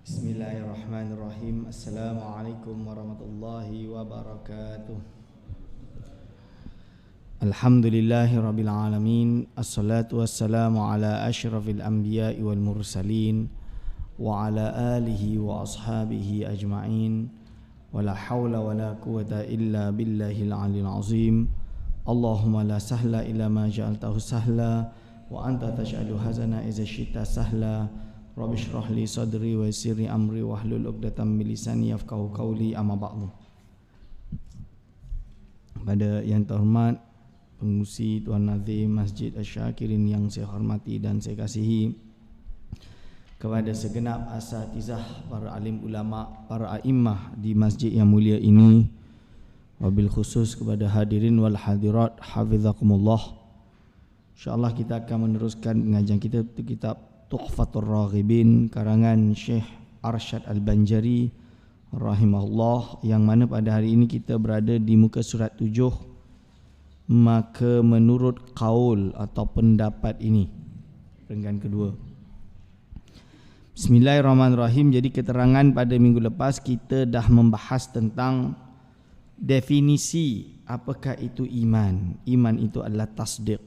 Bismillahirrahmanirrahim. Assalamualaikum warahmatullahi wabarakatuh. Alhamdulillahirabbil alamin. Assalatu wassalamu ala asyrafil anbiya'i wal mursalin wa ala alihi wa ashabihi ajma'in. Wala haula wala quwata illa billahil aliyil azim. Allahumma la sahla illa ma ja'altahu sahla wa anta taj'alu hazana idza syi'ta sahla. Rabbi shrah li sadri wa yassir li amri wahlul 'uqdatam min lisani yafqahu qawli, amma ba'du. Pada yang terhormat pengurusi Tuan Nazim Masjid Asy-Syakirin yang saya hormati dan saya kasihi, kepada segenap asatizah, para alim ulama, para a'immah di masjid yang mulia ini, wabil khusus kepada hadirin wal hadirat hafizakumullah. InsyaAllah kita akan meneruskan pengajian kita untuk kitab Tuhfatur Raghibin karangan Syekh Arsyad Al-Banjari rahimahullah, yang mana pada hari ini kita berada di muka surat 7. Maka menurut qaul atau pendapat ini, renggan kedua. Bismillahirrahmanirrahim. Jadi keterangan pada minggu lepas kita dah membahas tentang definisi apakah itu iman. Iman itu adalah tasdiq.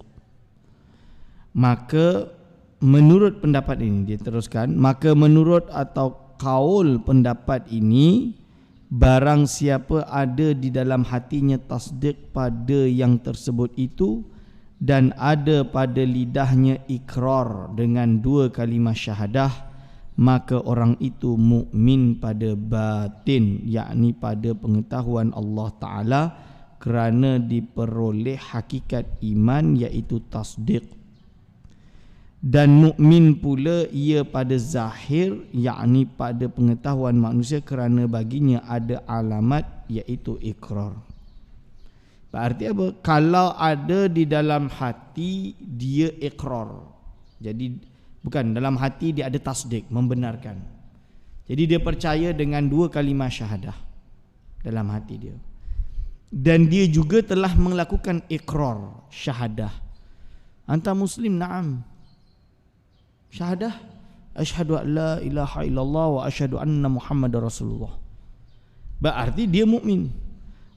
Maka menurut pendapat ini, dia teruskan, maka menurut atau qaul pendapat ini, barang siapa ada di dalam hatinya tasdik pada yang tersebut itu dan ada pada lidahnya ikrar dengan 2 kalimah syahadah, maka orang itu mukmin pada batin, yakni pada pengetahuan Allah Ta'ala, kerana diperoleh hakikat iman iaitu tasdik. Dan mukmin pula ia pada zahir, yakni pada pengetahuan manusia, kerana baginya ada alamat iaitu ikrar. Berarti apa? Kalau ada di dalam hati dia ikrar, jadi bukan dalam hati dia ada tasdik, membenarkan. Jadi dia percaya dengan 2 kalimah syahadah dalam hati dia, dan dia juga telah melakukan ikrar syahadah. Anta muslim? Na'am. Syahadah, asyhadu an la ilaha illallah wa asyhadu anna Muhammadar Rasulullah. Berarti dia mukmin.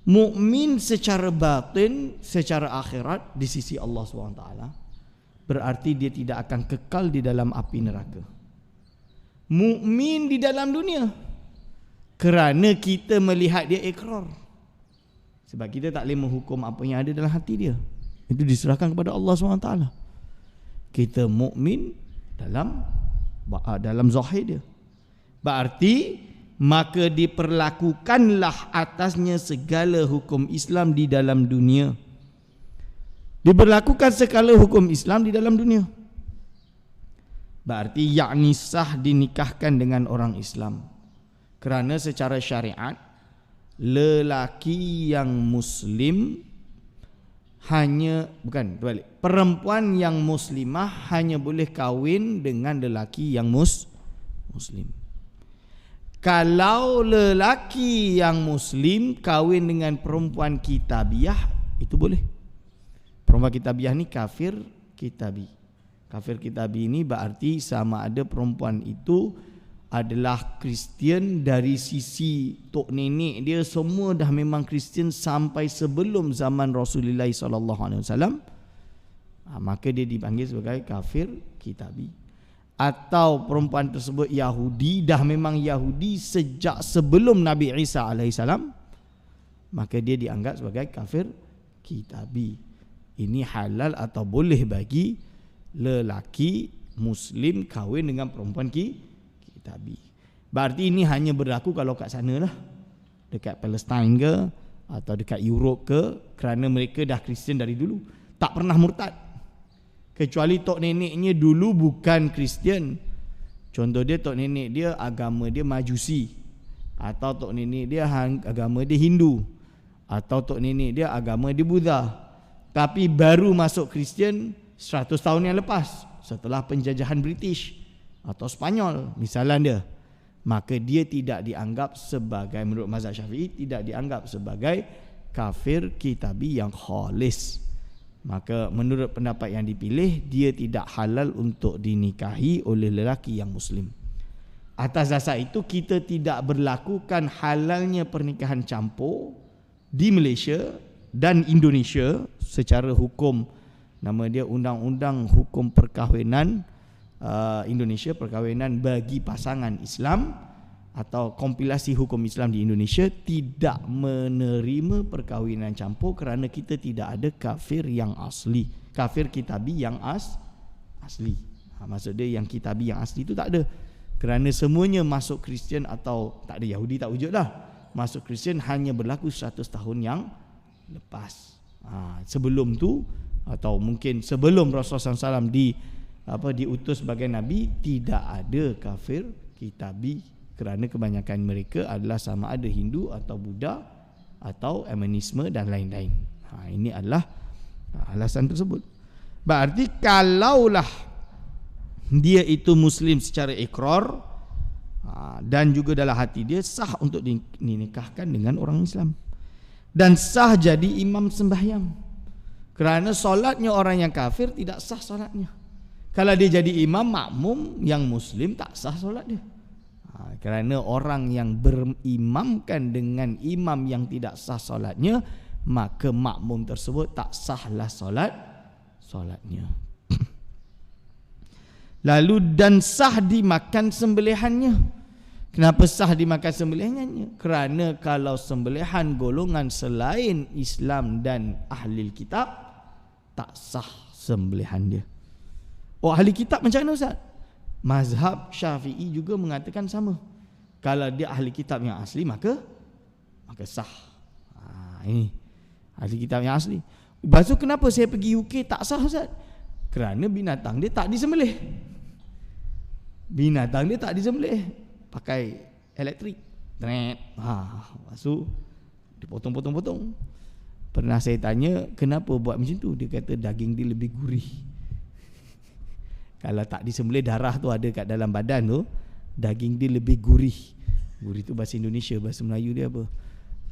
Mukmin secara batin, secara akhirat di sisi Allah SWT. Berarti dia tidak akan kekal di dalam api neraka. Mukmin di dalam dunia, kerana kita melihat dia ikrar. Sebab kita tak boleh menghukum apa yang ada dalam hati dia. Itu diserahkan kepada Allah SWT. Kita mukmin dalam zahir dia. Berarti maka diperlakukanlah atasnya segala hukum Islam di dalam dunia. Diberlakukan segala hukum Islam di dalam dunia. Berarti yakni sah dinikahkan dengan orang Islam. Kerana secara syariat, lelaki yang muslim perempuan yang muslimah hanya boleh kahwin dengan lelaki yang muslim. Kalau lelaki yang muslim kahwin dengan perempuan kitabiah, itu boleh. Perempuan kitabiah ni kafir kitabi. Kafir kitabi ini berarti sama ada perempuan itu adalah Kristian dari sisi tok nenek dia, semua dah memang Kristian sampai sebelum zaman Rasulullah SAW, maka dia dipanggil sebagai kafir kitabi. Atau perempuan tersebut Yahudi, dah memang Yahudi sejak sebelum Nabi Isa AS, maka dia dianggap sebagai kafir kitabi. Ini halal atau boleh bagi lelaki muslim kahwin dengan perempuan kitabi. Berarti ini hanya berlaku kalau kat sana lah, dekat Palestin ke atau dekat Europe ke, kerana mereka dah Kristian dari dulu, tak pernah murtad. Kecuali tok neneknya dulu bukan Kristian. Contoh dia, tok nenek dia agama dia Majusi, atau tok nenek dia agama dia Hindu, atau tok nenek dia agama dia Buddha, tapi baru masuk Kristian 100 tahun yang lepas setelah penjajahan British atau Spanyol misalnya dia, maka dia tidak dianggap sebagai, menurut mazhab Syafi'i, tidak dianggap sebagai kafir kitabi yang khalis. Maka menurut pendapat yang dipilih, dia tidak halal untuk dinikahi oleh lelaki yang muslim. Atas dasar itu kita tidak berlakukan halalnya pernikahan campur di Malaysia dan Indonesia secara hukum, nama dia Undang-Undang Hukum Perkahwinan Indonesia, perkahwinan bagi pasangan Islam atau kompilasi hukum Islam di Indonesia tidak menerima perkahwinan campur kerana kita tidak ada kafir yang asli, kafir kitabi yang asli. Maksud dia yang kitabi yang asli itu tak ada. Kerana semuanya masuk Kristian atau tak ada Yahudi tak wujud dah. Masuk Kristian hanya berlaku 100 tahun yang lepas. Sebelum tu atau mungkin sebelum Rasulullah SAW diutus sebagai Nabi, tidak ada kafir kitabi kerana kebanyakan mereka adalah sama ada Hindu atau Buddha atau Animisme dan lain-lain. Ini adalah alasan tersebut. Berarti kalaulah dia itu Muslim secara ikrar dan juga dalam hati dia, sah untuk dinikahkan dengan orang Islam dan sah jadi imam sembahyang. Kerana solatnya orang yang kafir tidak sah solatnya. Kalau dia jadi imam makmum yang Muslim, tak sah solat dia. Kerana orang yang berimamkan dengan imam yang tidak sah solatnya, maka makmum tersebut tak sahlah solatnya. Lalu dan sah dimakan sembelihannya. Kenapa sah dimakan sembelihannya? Kerana kalau sembelihan golongan selain Islam dan ahli kitab, tak sah sembelihan dia. Oh, ahli kitab macam mana Ustaz? Mazhab Syafi'i juga mengatakan sama. Kalau dia ahli kitab yang asli maka sah. Ini ahli kitab yang asli. Lepas tu kenapa saya pergi UK tak sah Ustaz? Kerana binatang dia tak disembelih. Binatang dia tak disembelih, pakai elektrik. Lepas tu dipotong-potong-potong. Pernah saya tanya kenapa buat macam tu, dia kata daging dia lebih gurih. Kalau tak disembelih, darah tu ada kat dalam badan tu, daging dia lebih gurih. Gurih tu bahasa Indonesia, bahasa Melayu dia apa?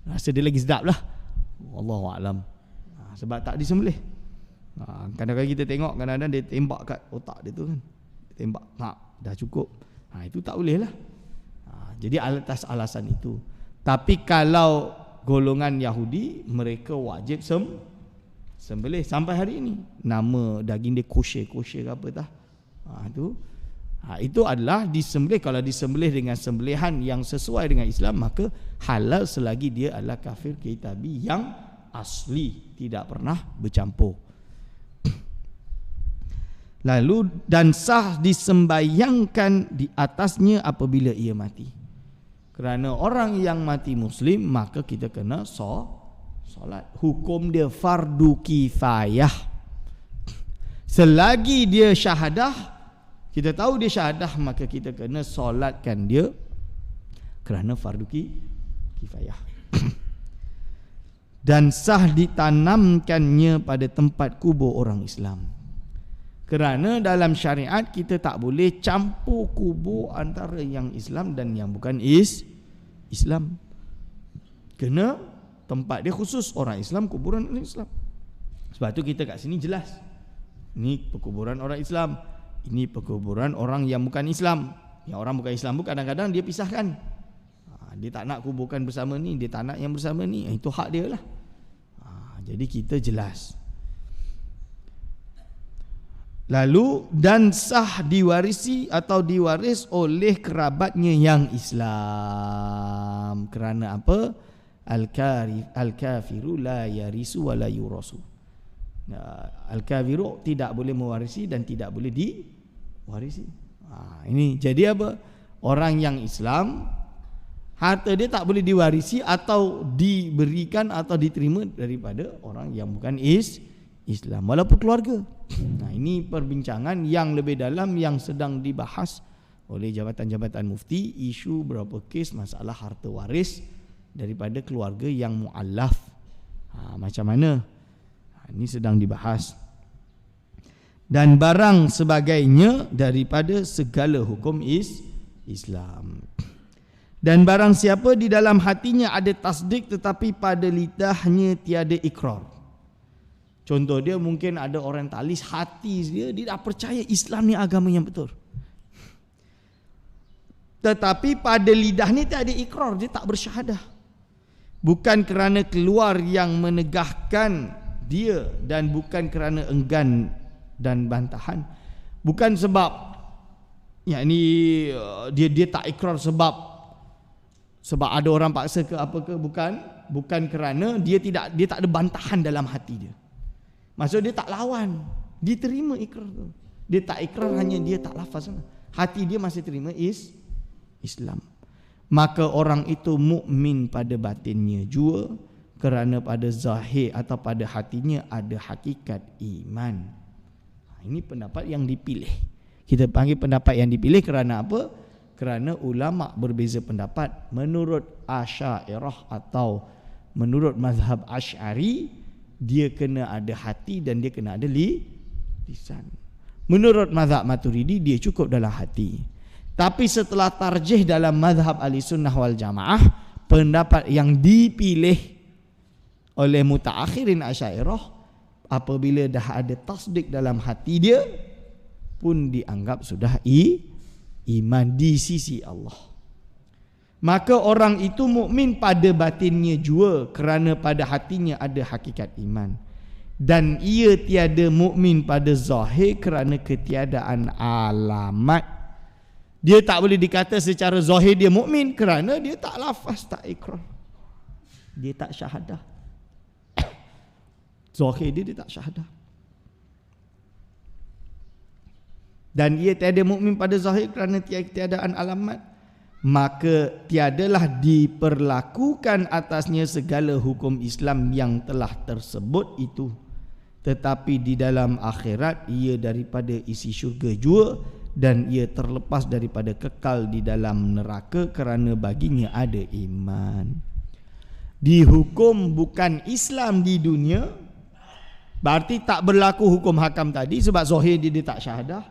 Rasa dia lagi sedap lah. Wallahualam. Sebab tak disembelih. Kadang-kadang kita tengok, kadang-kadang dia tembak kat otak dia tu kan. Dia tembak, dah cukup. Itu tak boleh lah. Jadi atas alasan itu. Tapi kalau golongan Yahudi, mereka wajib sembelih sampai hari ini. Nama daging dia kosher ke apa tah. Itu adalah disembelih. Kalau disembelih dengan sembelihan yang sesuai dengan Islam, maka halal selagi dia adalah kafir kitabi yang asli, tidak pernah bercampur. Lalu dan sah disembayangkan di atasnya apabila ia mati. Kerana orang yang mati Muslim, maka kita kena solat. Hukum dia fardu kifayah. Selagi dia syahadah, kita tahu dia syahadah, maka kita kena solatkan dia kerana fardu kifayah. Dan sah ditanamkannya pada tempat kubur orang Islam. Kerana dalam syariat kita tak boleh campur kubur antara yang Islam dan yang bukan Islam. Kena tempat dia khusus, orang Islam, kuburan orang Islam. Sebab tu kita kat sini jelas. Ini perkuburan orang Islam, ini perkuburan orang yang bukan Islam. Yang orang bukan Islam pun kadang-kadang dia pisahkan. Dia tak nak kuburkan bersama ni, dia tak nak yang bersama ni. Itu hak dia lah. Jadi kita jelas. Lalu dan sah diwarisi atau diwaris oleh kerabatnya yang Islam. Kerana apa? Al-kafiru la yarisu wa la yurasu. Al-kafiru tidak boleh mewarisi dan tidak boleh diwarisi. Ini jadi apa? Orang yang Islam, harta dia tak boleh diwarisi atau diberikan atau diterima daripada orang yang bukan Islam, walaupun keluarga. Ini perbincangan yang lebih dalam yang sedang dibahas oleh jabatan-jabatan mufti, isu berapa kes masalah harta waris daripada keluarga yang mu'allaf. Macam mana? Ini sedang dibahas. Dan barang sebagainya daripada segala hukum Islam. Dan barang siapa di dalam hatinya ada tasdik tetapi pada lidahnya tiada ikrar. Contoh dia mungkin ada orientalis, hati dia dah percaya Islam ni agama yang betul. Tetapi pada lidah ni tak ada ikrar, dia tak bersyahadah. Bukan kerana keluar yang menegahkan dia, dan bukan kerana enggan dan bantahan. Bukan sebab dia tak ikrar sebab ada orang paksa ke apa ke, bukan kerana dia tak ada bantahan dalam hati dia. Maksud dia tak lawan, dia terima ikrar tu. Dia tak ikrar, hanya dia tak lafaz. Hati dia masih terima Islam. Maka orang itu mukmin pada batinnya jua, kerana pada zahir atau pada hatinya ada hakikat iman. Ini pendapat yang dipilih. Kita panggil pendapat yang dipilih kerana apa? Kerana ulama berbeza pendapat. Menurut Asy'ariyah atau menurut mazhab Asy'ari, dia kena ada hati dan dia kena ada lisan. Menurut mazhab Maturidi, dia cukup dalam hati. Tapi setelah tarjih dalam mazhab Ahlussunnah wal Jamaah, pendapat yang dipilih oleh mutaakhirin Asy'ariyah, apabila dah ada tasdik dalam hati dia pun dianggap sudah iman di sisi Allah. Maka orang itu mukmin pada batinnya jua, kerana pada hatinya ada hakikat iman. Dan ia tiada mukmin pada zahir kerana ketiadaan alamat. Dia tak boleh dikata secara zahir dia mukmin kerana dia tak lafaz, tak ikrar. Dia tak syahadah. Zahir dia tak syahadah. Dan ia tiada mukmin pada zahir kerana tiadaan alamat, maka tiadalah diperlakukan atasnya segala hukum Islam yang telah tersebut itu. Tetapi di dalam akhirat ia daripada isi syurga jua, dan ia terlepas daripada kekal di dalam neraka kerana baginya ada iman. Dihukum bukan Islam di dunia, berarti tak berlaku hukum hakam tadi sebab zahir dia tak syahadah.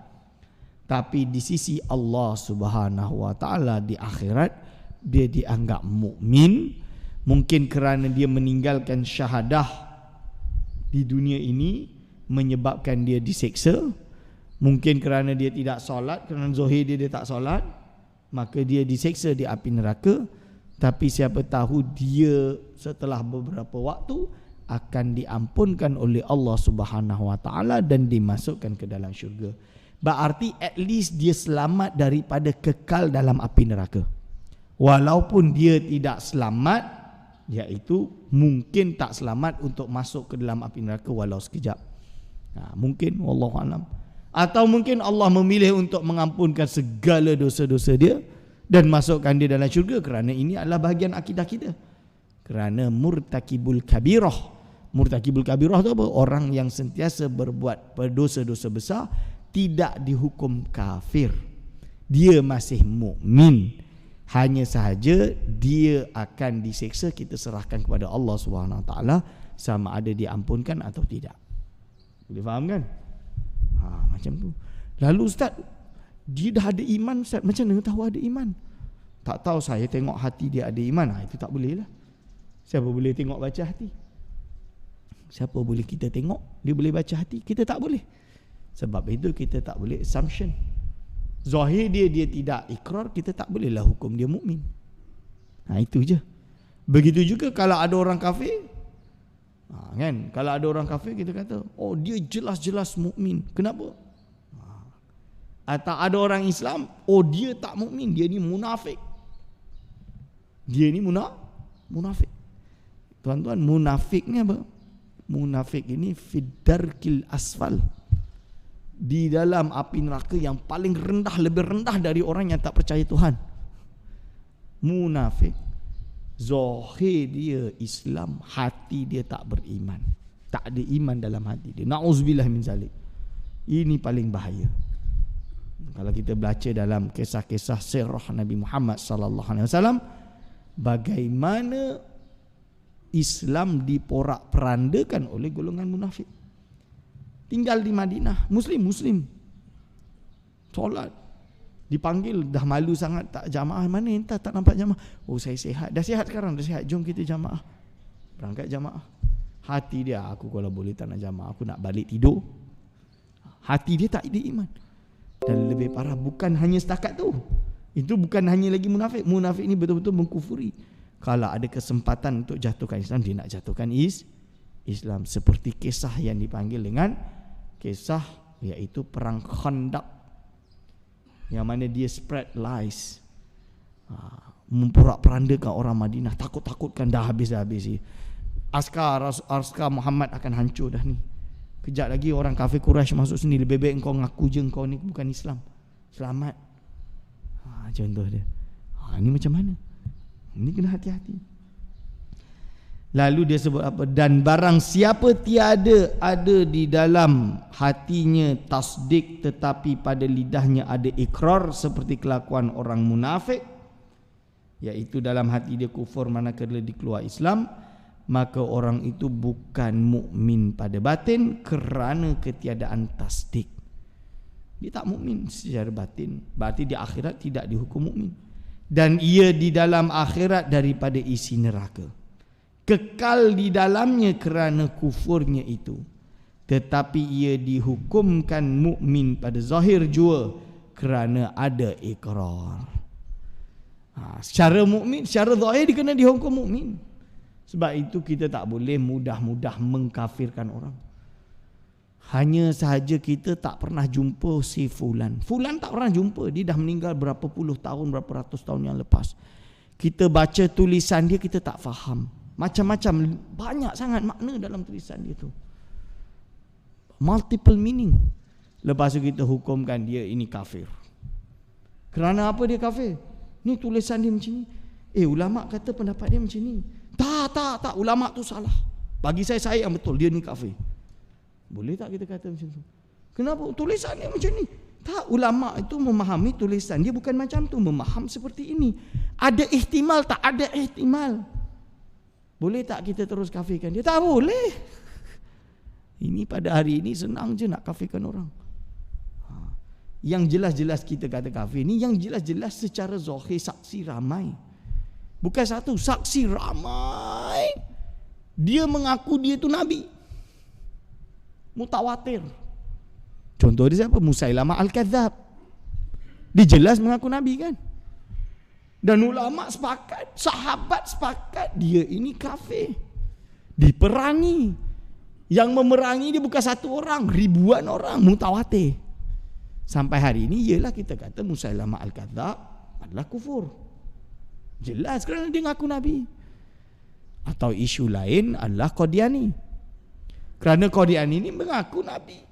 Tapi di sisi Allah Subhanahu wa taala di akhirat dia dianggap mukmin, mungkin kerana dia meninggalkan syahadah di dunia ini menyebabkan dia diseksa. Mungkin kerana dia tidak solat, kerana zahir dia tak solat, maka dia diseksa di api neraka. Tapi siapa tahu dia setelah beberapa waktu akan diampunkan oleh Allah Subhanahu wa taala dan dimasukkan ke dalam syurga. Berarti at least dia selamat daripada kekal dalam api neraka. Walaupun dia tidak selamat, iaitu mungkin tak selamat untuk masuk ke dalam api neraka walau sekejap. Mungkin, wallahu alam. Atau mungkin Allah memilih untuk mengampunkan segala dosa-dosa dia dan masukkan dia dalam syurga, kerana ini adalah bahagian akidah kita. Kerana murtakibul kabirah. Murtakibul kabirah itu apa? Orang yang sentiasa berbuat dosa-dosa besar tidak dihukum kafir. Dia masih mukmin. Hanya sahaja dia akan diseksa, kita serahkan kepada Allah Subhanahu Wa Taala sama ada diampunkan atau tidak. Boleh faham kan? Macam tu. Lalu ustaz, dia dah ada iman ustaz, macam mana tahu ada iman? Tak tahu, saya tengok hati dia ada iman. Itu tak boleh lah. Siapa boleh tengok baca hati? Siapa boleh kita tengok dia boleh baca hati? Kita tak boleh. Sebab itu kita tak boleh assumption. Zahir dia tidak ikrar, kita tak bolehlah hukum dia mukmin. Itu je. Begitu juga kalau ada orang kafir, kan? Kalau ada orang kafir kita kata, oh dia jelas-jelas mukmin. Kenapa? Atau ada orang Islam, oh dia tak mukmin, dia ni munafik. Dia ni munafik. Tuan-tuan, munafik ni apa? Munafik ini fidarkil asfal, di dalam api neraka yang paling rendah, lebih rendah dari orang yang tak percaya Tuhan. Munafik, zahir dia Islam, hati dia tak beriman, tak ada iman dalam hati dia. Na'udzubillah min zalik. Ini paling bahaya. Kalau kita baca dalam kisah-kisah sirah Nabi Muhammad sallallahu alaihi wasallam, bagaimana Islam diporak-perandakan oleh golongan munafik. Tinggal di Madinah, Muslim solat, dipanggil dah malu sangat, tak jamaah. Mana entah tak nampak jamaah. Oh saya sihat, dah sihat sekarang, dah sihat, jom kita jamaah. Berangkat jamaah. Hati dia, aku kalau boleh tak nak jamaah, aku nak balik tidur. Hati dia tak ada iman. Dan lebih parah, bukan hanya setakat tu, Itu bukan hanya lagi munafik. Munafik ini betul-betul mengkufuri. Kalau ada kesempatan untuk jatuhkan Islam, dia nak jatuhkan Islam. Seperti kisah yang dipanggil dengan kisah iaitu perang Khandaq, yang mana dia spread lies, memporak-perandakan orang Madinah, takut-takutkan dah habis. Askar Muhammad akan hancur dah ni. Kejap lagi orang kafir Quraisy masuk sini, lebih baik engkau ngaku je engkau ni bukan Islam, selamat. Contoh dia. Ini macam mana? Ini kena hati-hati. Lalu dia sebut apa? Dan barang siapa tiada ada di dalam hatinya tasdik tetapi pada lidahnya ada ikrar seperti kelakuan orang munafik, iaitu dalam hati dia kufur manakala dia keluar Islam, maka orang itu bukan mukmin pada batin kerana ketiadaan tasdik. Dia tak mukmin secara batin, berarti di akhirat tidak dihukum mukmin, dan ia di dalam akhirat daripada isi neraka, kekal di dalamnya kerana kufurnya itu. Tetapi ia dihukumkan mukmin pada zahir jua kerana ada ikrar. Secara mukmin, secara zahir dia kena dihukum mukmin. Sebab itu kita tak boleh mudah-mudah mengkafirkan orang. Hanya sahaja kita tak pernah jumpa si Fulan. Fulan tak pernah jumpa. Dia dah meninggal berapa puluh tahun, berapa ratus tahun yang lepas. Kita baca tulisan dia, kita tak faham. Macam-macam, banyak sangat makna dalam tulisan dia tu. Multiple meaning. Lepas tu kita hukumkan dia ini kafir. Kerana apa dia kafir? Ni tulisan dia macam ni. Ulama kata pendapat dia macam ni. Tak. Ulama tu salah. Bagi saya yang betul. Dia ni kafir. Boleh tak kita kata macam tu? Kenapa? Tulisan dia macam ni. Tak, ulama itu memahami tulisan dia bukan macam tu. Memaham seperti ini. Ada ihtimal tak? Ada ihtimal. Boleh tak kita terus kafirkan dia? Tak boleh. Ini pada hari ini senang je nak kafirkan orang. Yang jelas-jelas kita kata kafir ni, yang jelas-jelas secara zahir saksi ramai. Bukan satu, saksi ramai. Dia mengaku dia tu Nabi. Mutawatir. Contoh dia siapa? Musailamah Al-Kadzab. Dia jelas mengaku Nabi kan? Dan ulama sepakat, sahabat sepakat, dia ini kafir. Diperangi. Yang memerangi dia bukan satu orang, ribuan orang, mutawatir. Sampai hari ini ialah kita kata Musailamah Al-Kadzab adalah kufur. Jelas kerana dia mengaku Nabi. Atau isu lain adalah Qadiani. Kerana Qadiani ini mengaku Nabi.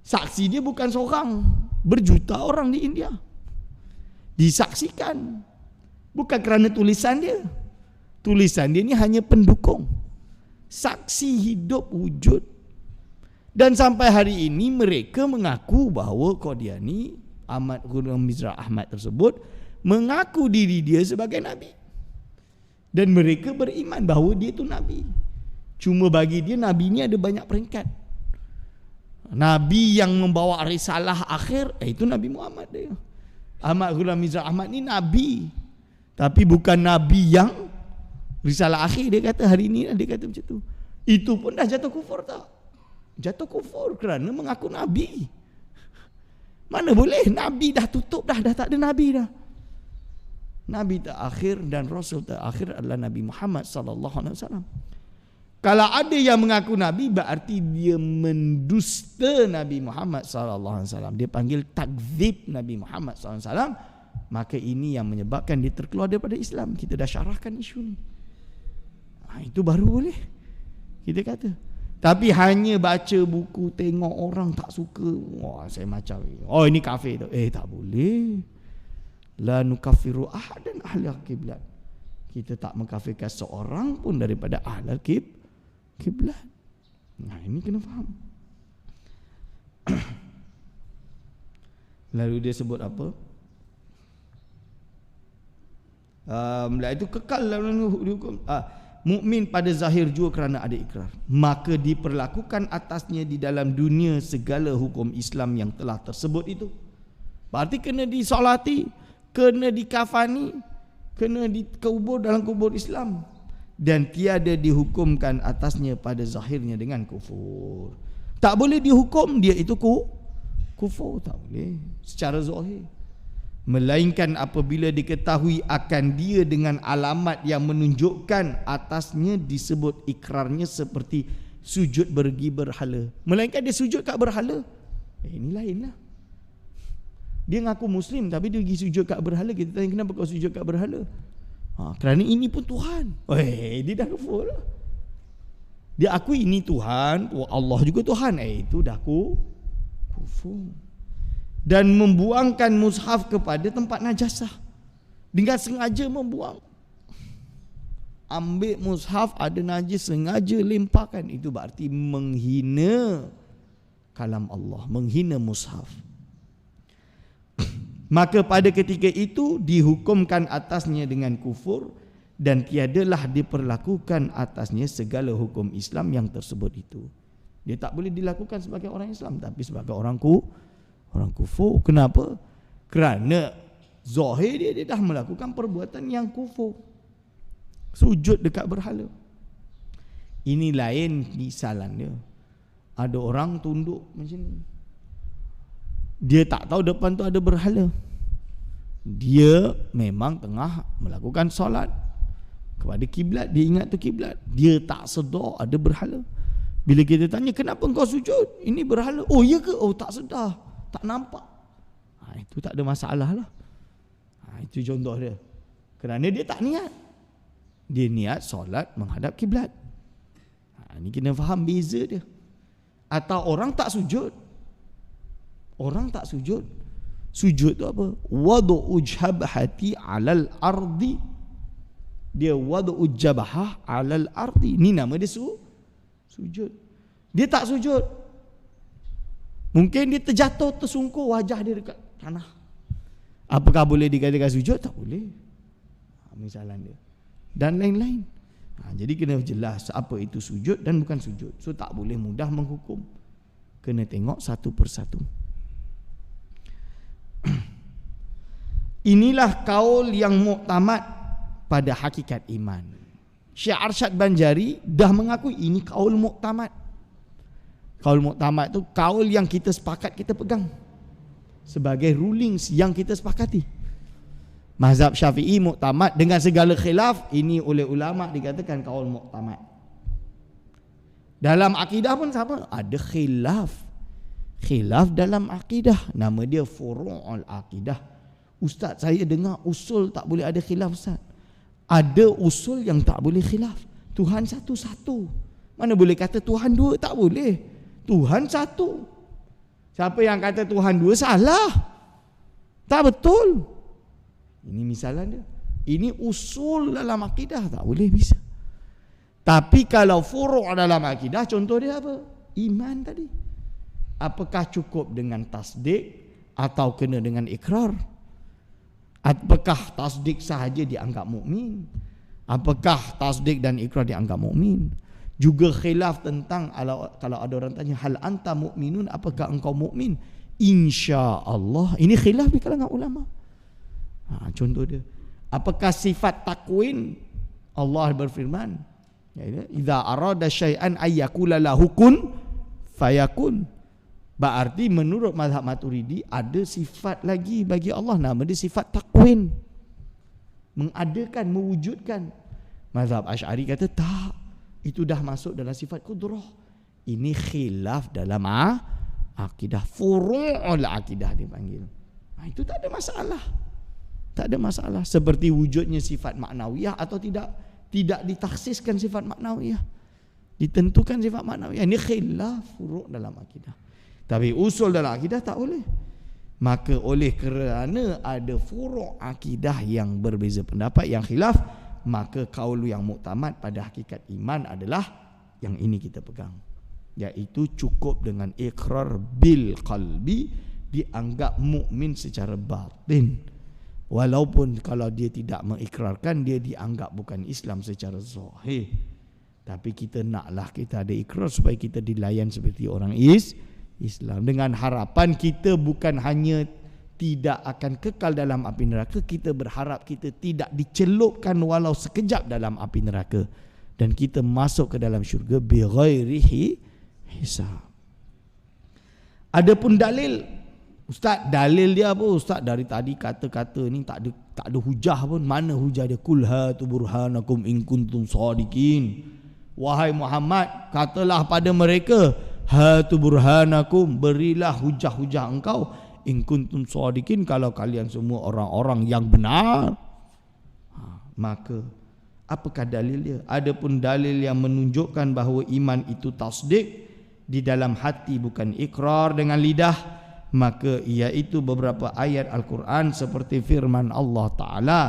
Saksi dia bukan seorang, berjuta orang di India disaksikan. Bukan kerana tulisan dia. Tulisan dia ni hanya pendukung. Saksi hidup wujud. Dan sampai hari ini mereka mengaku bahawa Qadiani, Ahmad Ghulam Mizrah Ahmad tersebut, mengaku diri dia sebagai Nabi. Dan mereka beriman bahawa dia itu Nabi. Cuma bagi dia Nabi ni ada banyak peringkat. Nabi yang membawa risalah akhir, itu Nabi Muhammad dia. Ahmad Ghulam Mizrah Ahmad ni Nabi, tapi bukan Nabi yang risalah akhir. Dia kata hari ni dia kata macam tu. Itu pun dah jatuh kufur tak? Jatuh kufur kerana mengaku Nabi. Mana boleh, Nabi dah tutup dah tak ada Nabi dah. Nabi terakhir dan Rasul terakhir adalah Nabi Muhammad sallallahu alaihi wasallam. Kalau ada yang mengaku Nabi, berarti dia mendusta Nabi Muhammad sallallahu alaihi wasallam. Dia panggil takzib Nabi Muhammad sallallahu alaihi wasallam. Maka ini yang menyebabkan dia terkeluar daripada Islam. Kita dah syarahkan isu ni. Itu baru boleh kita kata. Tapi hanya baca buku, tengok orang tak suka, wah saya macam, oh ini kafir tu. Tak boleh. La nukaffiru ahadan ahlal kiblat. Kita tak mengkafirkan seorang pun daripada ahlal kiblat. Ini kena faham. Lalu dia sebut apa? Itu kekal dalam hukum. Mukmin pada zahir juga kerana ada ikrar, maka diperlakukan atasnya di dalam dunia segala hukum Islam yang telah tersebut itu. Berarti kena disolati, kena dikafani, kena dikubur dalam kubur Islam, dan tiada dihukumkan atasnya pada zahirnya dengan kufur. Tak boleh dihukum dia itu kufur, tak boleh secara zahir. melainkan apabila diketahui akan dia dengan alamat yang menunjukkan atasnya disebut ikrarnya seperti sujud bagi berhala. Melainkan dia sujud kat berhala, ini lain lah. Dia ngaku Muslim tapi dia pergi sujud kat berhala. Kita tanya, kenapa kau sujud kat berhala? Kerana ini pun Tuhan. Dia dah kufur lah. Dia akui ini Tuhan, Allah juga Tuhan. Itu dah kufur. Dan membuangkan mushaf kepada tempat najasah dengan sengaja membuang. Ambil mushaf ada najis, sengaja lemparkan, itu berarti menghina kalam Allah, menghina mushaf. Maka pada ketika itu dihukumkan atasnya dengan kufur dan tiadalah diperlakukan atasnya segala hukum Islam yang tersebut itu. Dia tak boleh dilakukan sebagai orang Islam tapi sebagai orang kufur. Kenapa? Kerana zahir dia dah melakukan perbuatan yang kufur. Sujud dekat berhala. Ini lain misalan dia. Ada orang tunduk macam ni. Dia tak tahu depan tu ada berhala. Dia memang tengah melakukan solat kepada kiblat, dia ingat tu kiblat. Dia tak sedar ada berhala. Bila kita tanya, kenapa engkau sujud? Ini berhala. Oh ya ke? Oh tak sedar, tak nampak. Itu tak ada masalah lah. Itu contoh dia. Kerana dia tak niat. Dia niat solat menghadap kiblat. Ini kena faham beza dia. Atau orang tak sujud. Orang tak sujud. Sujud tu apa? Wadu'u jabhati 'alal ardi. Dia wadu'u jabhah 'alal ardi. Ni nama dia sujud. Dia tak sujud. Mungkin dia terjatuh, tersungkur, wajah dia dekat tanah. Apakah boleh dikatakan sujud? Tak boleh. Misalan dia. Dan lain-lain. Jadi kena jelas apa itu sujud dan bukan sujud. So tak boleh mudah menghukum. Kena tengok satu persatu. Inilah kaul yang muktamad pada hakikat iman. Syekh Arsyad Banjari dah mengakui ini kaul muktamad. Kaul muktamad tu kaul yang kita sepakat, kita pegang sebagai rulings yang kita sepakati. Mazhab Syafi'i muktamad dengan segala khilaf, ini oleh ulama dikatakan kaul muktamad. Dalam akidah pun sama, ada khilaf. Khilaf dalam akidah, nama dia furu'ul akidah. Ustaz, saya dengar usul tak boleh ada khilaf, Ustaz. Ada usul yang tak boleh khilaf. Tuhan satu-satu. Mana boleh kata Tuhan dua? Tak boleh. Tuhan satu. Siapa yang kata Tuhan dua salah. Tak betul. Ini misalan dia. Ini usul dalam akidah, tak boleh bisa. Tapi kalau furu' dalam akidah, contoh dia apa? Iman tadi. Apakah cukup dengan tasdik atau kena dengan ikrar? Apakah tasdik sahaja dianggap mukmin? Apakah tasdik dan ikrar dianggap mukmin? Juga khilaf tentang kalau ada orang tanya, hal anta mukminun, apakah engkau mukmin? Insya-Allah. Ini khilaf di kalangan ulama. Contoh dia. Apakah sifat takwin? Allah berfirman, idza arada syai'an ayyakula lahu kun fayakun. Berarti menurut mazhab Maturidi ada sifat lagi bagi Allah, nama dia sifat takwin, mengadakan, mewujudkan. Mazhab Asy'ari kata tak, itu dah masuk dalam sifat kudrah. Ini khilaf dalam akidah, furu'ul akidah dipanggil. Itu tak ada masalah. Tak ada masalah. Seperti wujudnya sifat maknawiyah atau tidak ditaksiskan sifat maknawiyah, ditentukan sifat maknawiyah. Ini khilaf furu' dalam akidah. Tapi usul dalam akidah tak boleh. Maka oleh kerana ada furu' akidah yang berbeza pendapat, yang khilaf, maka kaul yang muktamad pada hakikat iman adalah yang ini kita pegang, iaitu cukup dengan ikrar bil qalbi, dianggap mukmin secara batin. Walaupun kalau dia tidak mengikrarkan, dia dianggap bukan Islam secara zahir. Tapi kita naklah kita ada ikrar supaya kita dilayan seperti orang Islam, dengan harapan kita bukan hanya tidak akan kekal dalam api neraka, kita berharap kita tidak dicelupkan walau sekejap dalam api neraka, dan kita masuk ke dalam syurga bighairi hisab. Adapun dalil Ustaz, dalil dia apa? Ustaz, dari tadi kata-kata ni tak ada hujah pun. Mana hujah dia? Kul hatu burhanakum in kuntum shadiqin. Wahai Muhammad, katalah pada mereka, hatu burhanakum, berilah hujah-hujah engkau, in kuntum shadiqin, kalau kalian semua orang-orang yang benar. Maka apakah dalil dia? Adapun dalil yang menunjukkan bahawa iman itu tasdik di dalam hati, bukan ikrar dengan lidah, maka iaitu beberapa ayat Al-Quran seperti firman Allah Ta'ala,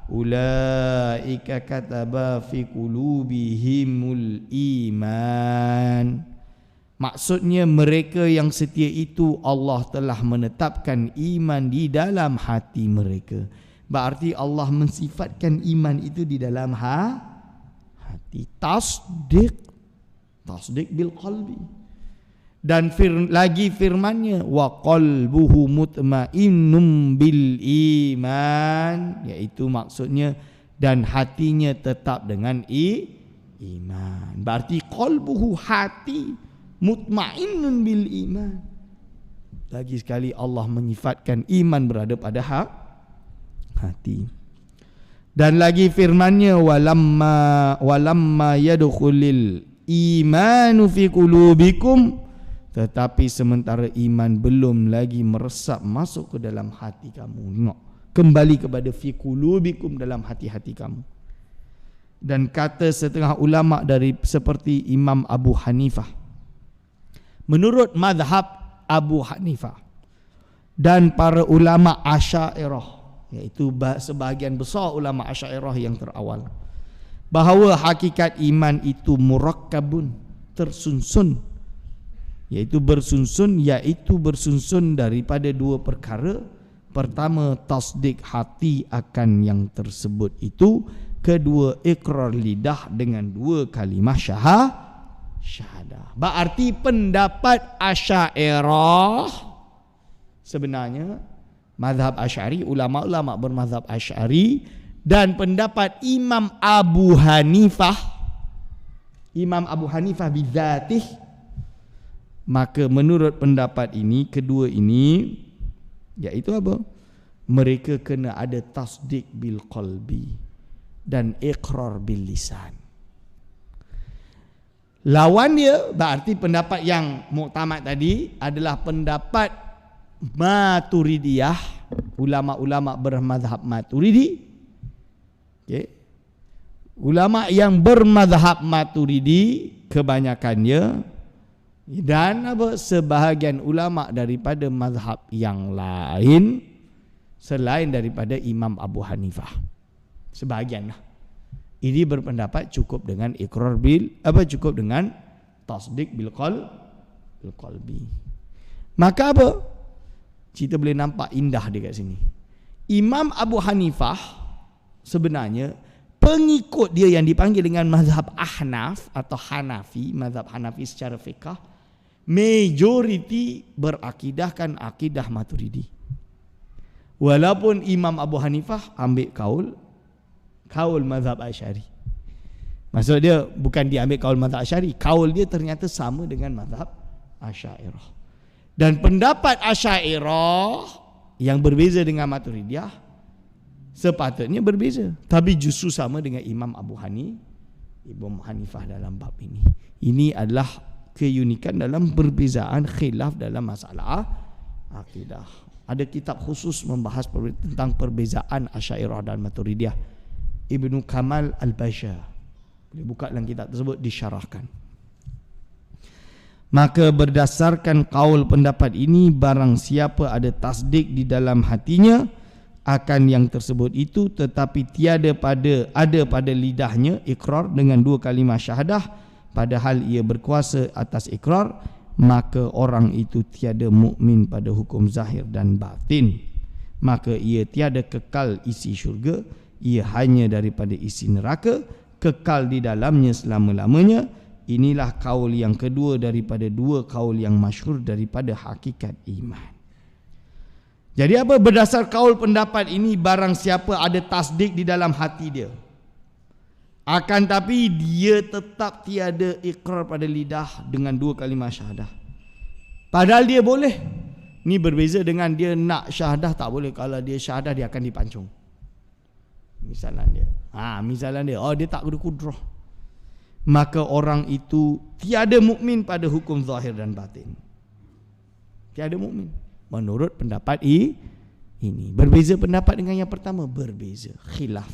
ulaika kataba fi qulubihimul iman. Maksudnya mereka yang setia itu Allah telah menetapkan iman di dalam hati mereka. Berarti Allah mensifatkan iman itu di dalam hati. Tasdik bil qalbi. Dan lagi firmannya, wa qalbuhu mutmainnum bil iman, iaitu maksudnya dan hatinya tetap dengan iman. Berarti qalbuhu, hati, mutmainnun bil iman. Lagi sekali Allah menyifatkan iman berada pada hati. Dan lagi firmannya, walamma yadkhulul imanu fi qulubikum, tetapi sementara iman belum lagi meresap masuk ke dalam hati kamu. Tengok, kembali kepada fi qulubikum, dalam hati-hati kamu. Dan kata setengah ulama dari seperti Imam Abu Hanifah, menurut mazhab Abu Hanifah dan para ulama Asy'ariyah, iaitu sebahagian besar ulama Asy'ariyah yang terawal, bahawa hakikat iman itu murakkabun, tersusun, iaitu bersusun daripada dua perkara. Pertama, tasdik hati akan yang tersebut itu. Kedua, ikrar lidah dengan dua kalimah syahadah. Berarti pendapat Asy'ariyah sebenarnya, mazhab Asy'ari, ulama-ulama bermazhab Asy'ari, dan pendapat Imam Abu Hanifah bidzatih, maka menurut pendapat ini, kedua ini, iaitu apa? Mereka kena ada tasdik bil qalbi dan iqrar bil lisan. Lawan dia, berarti pendapat yang muktamad tadi adalah pendapat Maturidiyah, ulama-ulama bermazhab Maturidi. Okay. Ulama yang bermazhab Maturidi kebanyakannya, dan sebahagian ulama daripada mazhab yang lain selain daripada Imam Abu Hanifah, sebahagian lah, ini berpendapat cukup dengan ikrar cukup dengan tasdik bil qalbi. Maka kita boleh nampak indah di kat sini. Imam Abu Hanifah sebenarnya pengikut dia yang dipanggil dengan mazhab Ahnaf atau Hanafi, mazhab Hanafi secara fiqh, majoriti berakidahkan akidah Maturidi. Walaupun Imam Abu Hanifah ambil kaul mazhab Asy'ari. Maksud dia bukan dia ambil kaul mazhab Asy'ari, kaul dia ternyata sama dengan mazhab Asy'ariyah. Dan pendapat Asy'ariyah yang berbeza dengan Maturidiyah sepatutnya berbeza, tapi justru sama dengan Imam Abu Hanifah dalam bab ini. Ini adalah keunikan dalam perbezaan khilaf dalam masalah akidah. Ada kitab khusus membahas tentang perbezaan Asy'ariyah dan Maturidiyah, Ibnu Kamal Al-Basha. Boleh buka dalam kitab tersebut, disyarahkan. Maka berdasarkan kaul pendapat ini, barang siapa ada tasdik di dalam hatinya akan yang tersebut itu, tetapi ada pada lidahnya ikrar dengan dua kalimah syahadah, padahal ia berkuasa atas ikrar, maka orang itu tiada mukmin pada hukum zahir dan batin. Maka ia tiada kekal isi syurga, ia hanya daripada isi neraka, kekal di dalamnya selama-lamanya. Inilah kaul yang kedua daripada dua kaul yang masyhur daripada hakikat iman. Jadi apa? Berdasar kaul pendapat ini, barang siapa ada tasdik di dalam hati dia, akan tapi dia tetap tiada ikrar pada lidah dengan dua kalimah syahadah, padahal dia boleh Ni berbeza dengan dia nak syahadah, tak boleh. Kalau dia syahadah dia akan dipancung. Misalan dia. Dia tak ada kudrah. Maka orang itu tiada mukmin pada hukum zahir dan batin. Tiada mukmin menurut pendapat ini. Berbeza pendapat dengan yang pertama, berbeza, khilaf.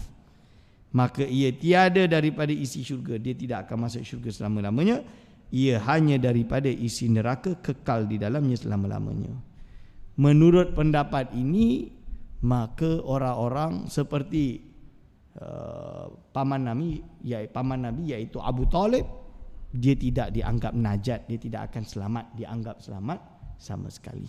Maka ia tiada daripada isi syurga, dia tidak akan masuk syurga selama-lamanya. Ia hanya daripada isi neraka, kekal di dalamnya selama-lamanya. Menurut pendapat ini, maka orang-orang seperti paman Nabi iaitu Abu Talib, dia tidak dianggap najat, dia tidak akan selamat, dianggap selamat sama sekali.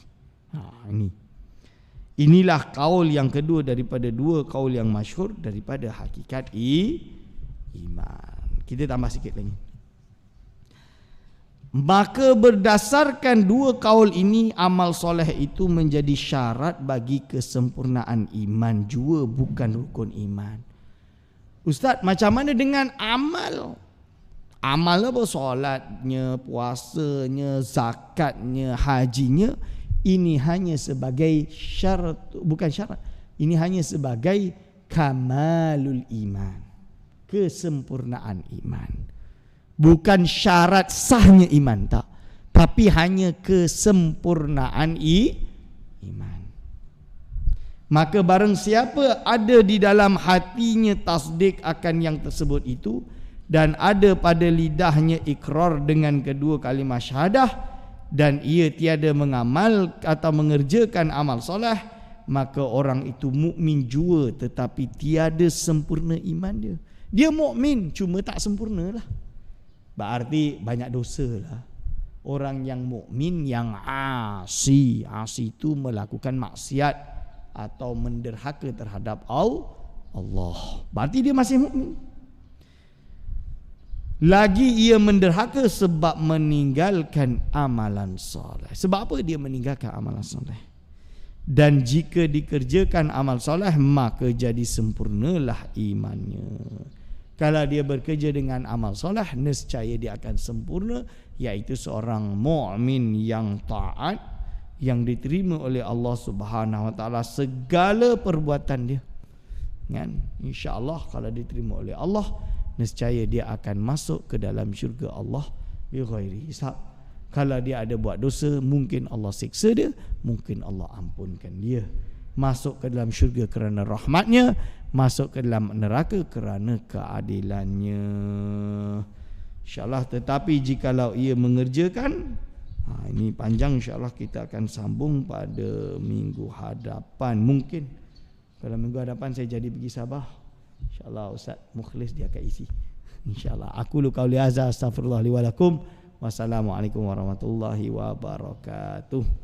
Inilah kaul yang kedua daripada dua kaul yang masyhur daripada hakikat iman. Kita tambah sikit lagi. Maka berdasarkan dua kaul ini, amal soleh itu menjadi syarat bagi kesempurnaan iman jua, bukan rukun iman. Ustaz, macam mana dengan amal? Amal apa? Solatnya, puasanya, zakatnya, hajinya. Ini hanya sebagai syarat, bukan syarat. Ini hanya sebagai kamalul iman, kesempurnaan iman. Bukan syarat sahnya iman, tak. Tapi hanya kesempurnaan iman. Maka barang siapa ada di dalam hatinya tasdik akan yang tersebut itu, dan ada pada lidahnya ikrar dengan kedua kalimah syahadah, dan ia tiada mengamal atau mengerjakan amal soleh, maka orang itu mukmin jua tetapi tiada sempurna iman dia. Dia mukmin cuma tak sempurna lah. Berarti banyak dosa lah. Orang yang mukmin yang asi itu melakukan maksiat atau menderhaka terhadap Allah. Berarti dia masih mukmin. Lagi ia menderhaka sebab meninggalkan amalan soleh. Sebab apa dia meninggalkan amalan soleh? Dan jika dikerjakan amal soleh, maka jadi sempurnalah imannya. Kalau dia bekerja dengan amal soleh, nescaya dia akan sempurna, iaitu seorang mukmin yang taat, yang diterima oleh Allah Subhanahu Wa Taala segala perbuatan dia. Kan? Insya-Allah kalau diterima oleh Allah, nescaya dia akan masuk ke dalam syurga Allah bi ghairi hisab. Kalau dia ada buat dosa, mungkin Allah siksa dia, mungkin Allah ampunkan dia. Masuk ke dalam syurga kerana rahmatnya, masuk ke dalam neraka kerana keadilannya. InsyaAllah. Tetapi jikalau ia mengerjakan, ini panjang, insyaAllah kita akan sambung pada minggu hadapan. Mungkin kalau minggu hadapan saya jadi pergi Sabah, InsyaAllah Ustaz Mukhlis dia akan isi. InsyaAllah. Aku lu qauli hadza, astaghfirullah li wa lakum. Wassalamualaikum warahmatullahi wabarakatuh.